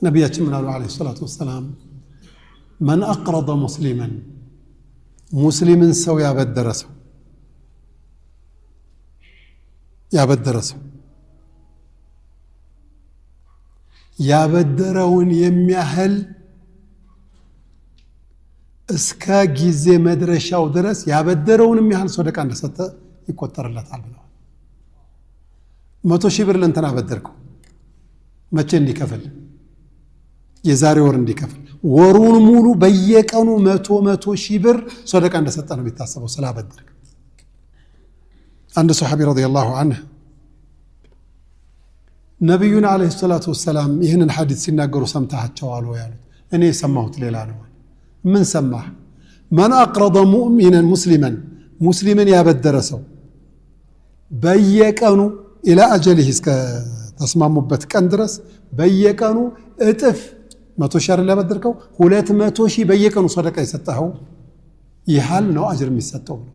ነቢያችን ምን አሉ አለይሂ ሰላቱ ወሰላም መን አቅረደ ሙስሊምን ሰው ያበደረ ሰው ያበደረውን የሚያህል እስከ ጊዜ መድረሻው ድረስ ያበደረውን የሚያህል ሰደቃ እንደሰጠ ይቆጠርለታል ብለዋል። 100,000 ብር ለእንትና አበደርከው መቼ እንዲከፍል? የዛሬ ወር እንዲከፍል፣ ወሩን ሙሉ በየቀኑ 100,000 ብር ሰደቃ እንደሰጠ ነው የሚታሰበው ስላበደርክ። አንድ ሱሐቢ ረዲየላሁ ዐንሁ ነብዩና አለይሂ ሰላቱ ወሰላም ይህንን ሐዲስ ሲናገሩ ሰምታቸው ያሉት እኔ የሰማሁት ሌላ ነው። ምን ሰማህ? መን አቅረደ ሙስሊምን ያበደረ ሰው በየቀኑ ኢላ አጀሊህ እስከ ተስማሙበት ቀን ድረስ በየቀኑ እጥፍ 100,000 አይደል ያበደርከው 200,000 በየቀኑ ሰደቃ የሰጠኸው ይሃል ነው አጅር የሚሰጠው።